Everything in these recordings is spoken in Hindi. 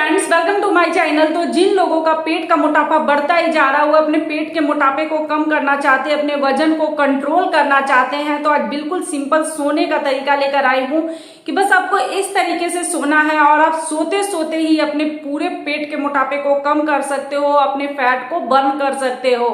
Friends, welcome to my channel. तो जिन लोगों का पेट का मोटापा बढ़ता ही जा रहा है, वो अपने पेट के मोटापे को कम करना चाहते हैं, अपने वजन को कंट्रोल करना चाहते हैं, तो आज बिल्कुल सिंपल सोने का तरीका लेकर आई हूँ कि बस आपको इस तरीके से सोना है और आप सोते सोते ही अपने पूरे पेट के मोटापे को कम कर सकते हो, अपने फैट को बर्न कर सकते हो।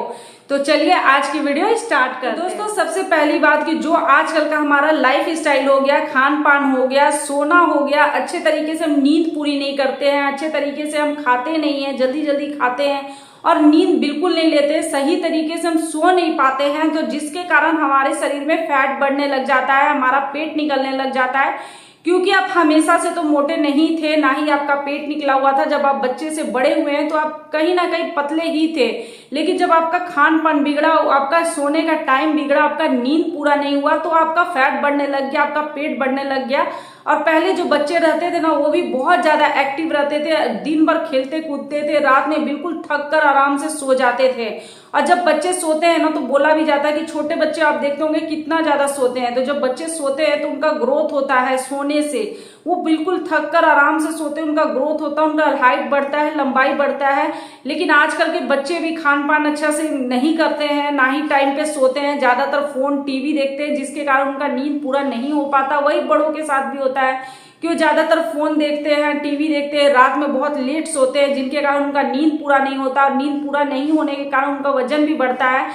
तो चलिए आज की वीडियो स्टार्ट करते हैं। दोस्तों, सबसे पहली बात कि जो आजकल का हमारा लाइफ स्टाइल हो गया, खान पान हो गया, सोना हो गया, अच्छे तरीके से हम नींद पूरी नहीं करते हैं, अच्छे तरीके से हम खाते नहीं हैं, जल्दी जल्दी खाते हैं और नींद बिल्कुल नहीं लेते, सही तरीके से हम सो नहीं पाते हैं, तो जिसके कारण हमारे शरीर में फैट बढ़ने लग जाता है, हमारा पेट निकलने लग जाता है। क्योंकि आप हमेशा से तो मोटे नहीं थे, ना ही आपका पेट निकला हुआ था। जब आप बच्चे से बड़े हुए हैं तो आप कहीं ना कहीं पतले ही थे, लेकिन जब आपका खान पान बिगड़ा, आपका सोने का टाइम बिगड़ा, आपका नींद पूरा नहीं हुआ, तो आपका फैट बढ़ने लग गया, आपका पेट बढ़ने लग गया। और पहले जो बच्चे रहते थे ना, वो भी बहुत ज्यादा एक्टिव रहते थे, दिन भर खेलते कूदते थे, रात में बिल्कुल थक कर आराम से सो जाते थे। और जब बच्चे सोते हैं ना, तो बोला भी जाता है कि छोटे बच्चे आप देखते होंगे कितना ज्यादा सोते हैं। तो जब बच्चे सोते हैं तो उनका ग्रोथ होता है सोने से, वो बिल्कुल थक कर आराम से सोते हैं, उनका ग्रोथ होता है, उनका हाइट बढ़ता है, लंबाई बढ़ता है। लेकिन आजकल के बच्चे भी खान पान अच्छा से नहीं करते हैं, ना ही टाइम पे सोते हैं, ज्यादातर फोन टीवी देखते हैं, जिसके कारण उनका नींद पूरा नहीं हो पाता। वही बड़ों के साथ भी होता है कि वो ज्यादातर फोन देखते हैं, टीवी देखते हैं, रात में बहुत लेट सोते हैं, जिनके कारण उनका नींद पूरा नहीं होता। और नींद पूरा नहीं होने के कारण उनका वजन भी बढ़ता है,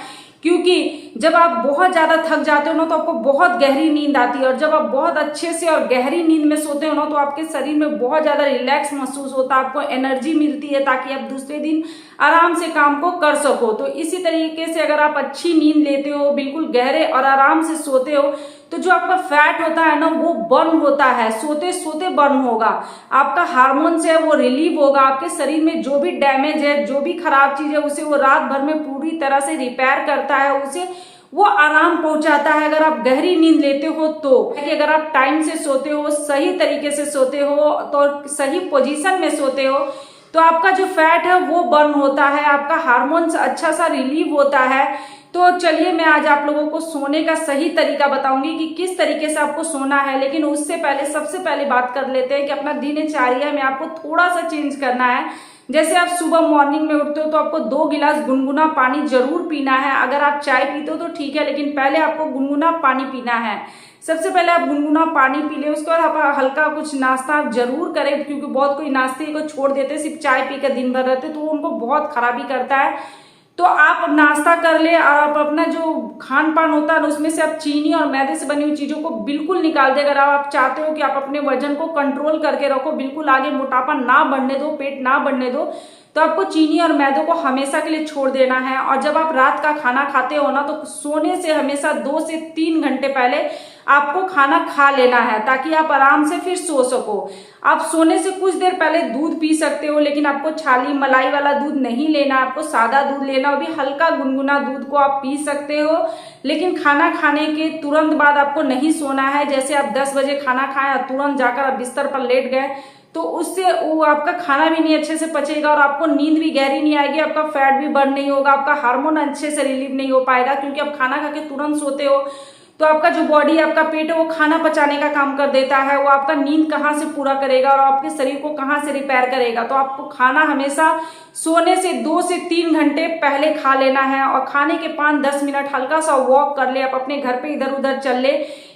क्योंकि जब आप बहुत ज्यादा थक जाते हो ना, तो आपको बहुत गहरी नींद आती है, और जब आप बहुत अच्छे से और गहरी नींद में सोते हो ना, तो आपके शरीर में बहुत ज्यादा रिलैक्स महसूस होता है, आपको एनर्जी मिलती है ताकि आप दूसरे दिन आराम से काम को कर सको। तो इसी तरीके से अगर आप अच्छी नींद लेते हो, बिल्कुल गहरे और आराम से सोते हो, तो जो आपका फैट होता है ना, वो बर्न होता है, सोते सोते बर्न होगा। आपका हार्मोन्स है वो रिलीव होगा, आपके शरीर में जो भी डैमेज है, जो भी खराब चीज है, उसे वो रात भर में पूरी तरह से रिपेयर करता है, उसे वो आराम पहुंचाता है। अगर आप गहरी नींद लेते हो तो कि अगर आप टाइम से सोते हो, सही तरीके से सोते हो, तो सही पोजीशन में सोते हो, तो आपका जो फैट है वो बर्न होता है, आपका हार्मोन्स अच्छा सा रिलीव होता है। तो चलिए मैं आज आप लोगों को सोने का सही तरीका बताऊंगी कि किस तरीके से आपको सोना है। लेकिन उससे पहले सबसे पहले बात कर लेते हैं कि अपना दिनचर्या में आपको थोड़ा सा चेंज करना है। जैसे आप सुबह मॉर्निंग में उठते हो तो आपको 2 गिलास गुनगुना पानी जरूर पीना है। अगर आप चाय पीते हो तो ठीक है, लेकिन पहले आपको गुनगुना पानी पीना है। सबसे पहले आप गुनगुना पानी पी ले, उसके बाद आप हल्का कुछ नाश्ता जरूर करें, क्योंकि बहुत कोई नाश्ते को छोड़ देते, सिर्फ चाय पी कर दिन भर रहते, तो वो उनको बहुत खराबी करता है। तो आप नाश्ता कर ले और आप अपना जो खान पान होता है उसमें से आप चीनी और मैदे से बनी हुई चीजों को बिल्कुल निकाल दे। अगर आप चाहते हो कि आप अपने वजन को कंट्रोल करके रखो, बिल्कुल आगे मोटापा ना बढ़ने दो, पेट ना बढ़ने दो, तो आपको चीनी और मैदों को हमेशा के लिए छोड़ देना है। और जब आप रात का खाना खाते हो ना, तो सोने से हमेशा 2 से 3 घंटे पहले आपको खाना खा लेना है, ताकि आप आराम से फिर सो सको। आप सोने से कुछ देर पहले दूध पी सकते हो, लेकिन आपको छाली मलाई वाला दूध नहीं लेना, आपको सादा दूध लेना, और भी हल्का गुनगुना दूध को आप पी सकते हो। लेकिन खाना खाने के तुरंत बाद आपको नहीं सोना है। जैसे आप 10 बजे खाना खाएं और तुरंत जाकर आप बिस्तर पर लेट गए, तो उससे वो आपका खाना भी नहीं अच्छे से पचेगा और आपको नींद भी गहरी नहीं आएगी, आपका फैट भी बर्न नहीं होगा, आपका हार्मोन अच्छे से रिलीव नहीं हो पाएगा। क्योंकि आप खाना खा के तुरंत सोते हो, तो आपका जो बॉडी, आपका पेट है, वो खाना पचाने का काम कर देता है, वो आपका नींद कहाँ से पूरा करेगा और आपके शरीर को कहाँ से रिपेयर करेगा। तो आपको खाना हमेशा सोने से 2 से 3 घंटे पहले खा लेना है, और खाने के 5-10 मिनट हल्का सा वॉक कर ले, आप अपने घर पे इधर उधर चल ले,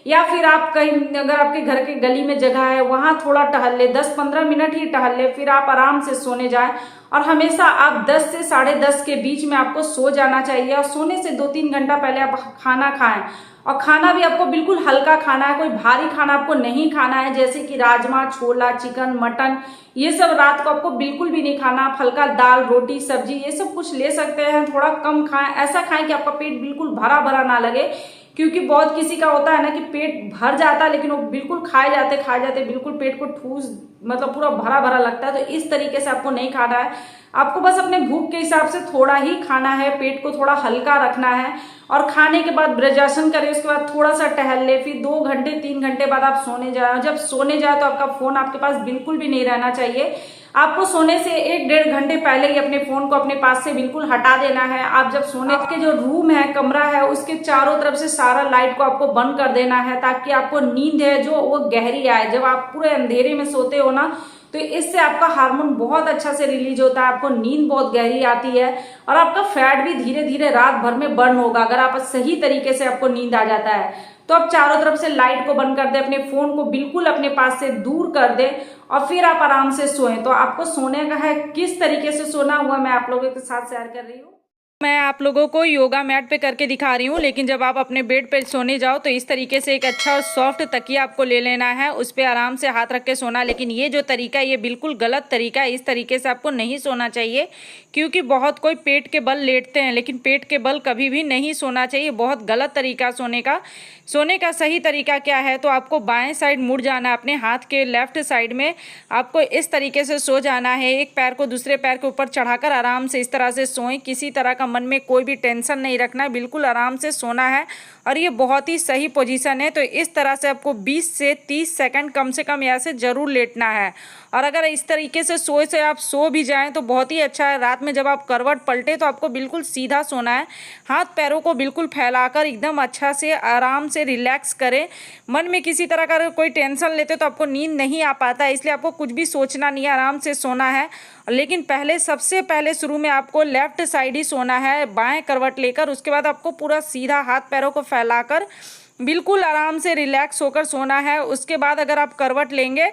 या फिर आप कहीं अगर आपके घर के गली में जगह है वहां थोड़ा टहल ले, 10-15 मिनट ही टहल ले, फिर आप आराम से सोने जाए। और हमेशा आप 10 से 10:30 के बीच में आपको सो जाना चाहिए, और सोने से 2-3 घंटा पहले आप खाना खाएं। और खाना भी आपको बिल्कुल हल्का खाना है, कोई भारी खाना आपको नहीं खाना है, जैसे कि राजमा, छोला, चिकन, मटन, ये सब रात को आपको बिल्कुल भी नहीं खाना। आप हल्का दाल, रोटी, सब्जी ये सब कुछ ले सकते हैं, थोड़ा कम खाएं। ऐसा खाएं कि आपका पेट बिल्कुल भरा भरा ना लगे, क्योंकि बहुत किसी का होता है ना कि पेट भर जाता है, लेकिन वो बिल्कुल खाए जाते बिल्कुल पेट को ठूस, मतलब पूरा भरा भरा लगता है। तो इस तरीके से आपको नहीं खाना है, आपको बस अपने भूख के हिसाब से थोड़ा ही खाना है, पेट को थोड़ा हल्का रखना है। और खाने के बाद ब्रजासन करें, उसके बाद थोड़ा सा टहल ले, फिर 2 घंटे 3 घंटे बाद आप सोने जाए। जब सोने जाए तो आपका फोन आपके पास बिल्कुल भी नहीं रहना चाहिए। आपको सोने से 1-1.5 घंटे पहले ही अपने फोन को अपने पास से बिल्कुल हटा देना है। आप जब सोने के जो रूम है, कमरा है, उसके चारों तरफ से सारा लाइट को आपको बंद कर देना है, ताकि आपको नींद है जो वो गहरी आए। जब आप पूरे अंधेरे में सोते हो ना, तो इससे आपका हार्मोन बहुत अच्छा से रिलीज होता है, आपको नींद बहुत गहरी आती है और आपका फैट भी धीरे धीरे रात भर में बर्न होगा अगर आप सही तरीके से आपको नींद आ जाता है। तो आप चारों तरफ से लाइट को बंद कर दे, अपने फोन को बिल्कुल अपने पास से दूर कर दे और फिर आप आराम से सोएं। तो आपको सोने का है किस तरीके से सोना हुआ मैं आप लोगों के साथ शेयर कर रही हूँ। मैं आप लोगों को योगा मैट पे करके दिखा रही हूँ, लेकिन जब आप अपने बेड पे सोने जाओ तो इस तरीके से एक अच्छा सॉफ्ट तकिया आपको ले लेना है, उस पर आराम से हाथ रख के सोना। लेकिन ये जो तरीका है ये बिल्कुल गलत तरीका है, इस तरीके से आपको नहीं सोना चाहिए, क्योंकि बहुत कोई पेट के बल लेटते हैं, लेकिन पेट के बल कभी भी नहीं सोना चाहिए, बहुत गलत तरीका सोने का। सोने का सही तरीका क्या है, तो आपको बाएं साइड मुड़ जाना है, अपने हाथ के लेफ्ट साइड में आपको इस तरीके से सो जाना है, एक पैर को दूसरे पैर के ऊपर चढ़ाकर आराम से इस तरह से सोएं। किसी तरह का मन में कोई भी टेंशन नहीं रखना है, बिल्कुल आराम से सोना है और ये बहुत ही सही पोजीशन है। तो इस तरह से आपको 20 से 30 सेकंड कम से कम ऐसे ज़रूर लेटना है। और अगर इस तरीके से सोए से आप सो भी जाएं तो बहुत ही अच्छा है। रात में जब आप करवट पलटे तो आपको बिल्कुल सीधा सोना है, हाथ पैरों को बिल्कुल फैलाकर एकदम अच्छा से आराम से रिलैक्स करें। मन में किसी तरह का कोई टेंशन लेते तो आपको नींद नहीं आ पाता है, इसलिए आपको कुछ भी सोचना नहीं है, आराम से सोना है। लेकिन पहले सबसे पहले शुरू में आपको लेफ्ट साइड ही सोना है, बाएं करवट लेकर। उसके बाद आपको पूरा सीधा हाथ पैरों को फैलाकर बिल्कुल आराम से रिलैक्स होकर सोना है। उसके बाद अगर आप करवट लेंगे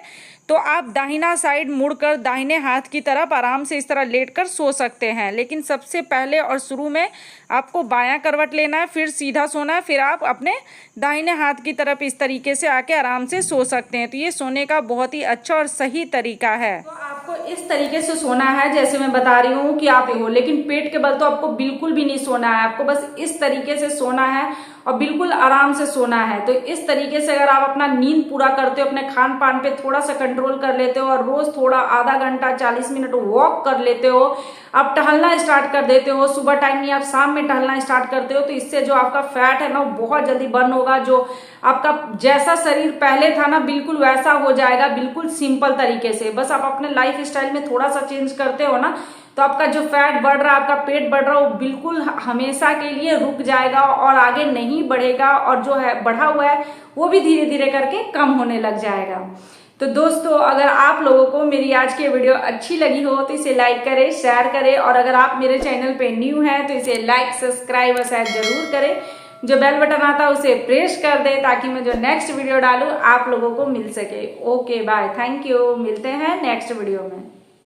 तो आप दाहिना साइड मुड़कर दाहिने हाथ की तरफ आराम से इस तरह लेटकर सो सकते हैं। लेकिन सबसे पहले और शुरू में आपको बायां करवट लेना है, फिर सीधा सोना है, फिर आप अपने दाहिने हाथ की तरफ इस तरीके से आके आराम से सो सकते हैं। तो ये सोने का बहुत ही अच्छा और सही तरीका है। तो आपको इस तरीके से सोना है जैसे मैं बता रही हूँ कि आप हो, लेकिन पेट के बल तो आपको बिल्कुल भी नहीं सोना है, आपको बस इस तरीके से सोना है और बिल्कुल आराम से सोना है। तो इस तरीके से अगर आप अपना नींद पूरा करते हो, अपने खान पान पे थोड़ा सा कंट्रोल कर लेते हो और रोज थोड़ा आधा घंटा 40 मिनट वॉक कर लेते हो, आप टहलना स्टार्ट कर देते हो, सुबह टाइम नहीं आप शाम में टहलना स्टार्ट करते हो, तो इससे जो आपका फैट है ना वो बहुत जल्दी बर्न होगा। जो आपका जैसा शरीर पहले था ना बिल्कुल वैसा हो जाएगा, बिल्कुल सिंपल तरीके से। बस आप अपने लाइफ स्टाइल में थोड़ा सा चेंज करते हो ना तो आपका जो फैट बढ़ रहा है, आपका पेट बढ़ रहा है, वो बिल्कुल हमेशा के लिए रुक जाएगा और आगे नहीं बढ़ेगा, और जो है बढ़ा हुआ है वो भी धीरे धीरे करके कम होने लग जाएगा। तो दोस्तों अगर आप लोगों को मेरी आज की वीडियो अच्छी लगी हो तो इसे लाइक करें, शेयर करें, और अगर आप मेरे चैनल पे न्यू हैं तो इसे लाइक, सब्सक्राइब और शेयर जरूर करें। जो बेल बटन आता है उसे प्रेस कर दें ताकि मैं जो नेक्स्ट वीडियो डालूं आप लोगों को मिल सके। ओके बाय, थैंक यू, मिलते हैं नेक्स्ट वीडियो में।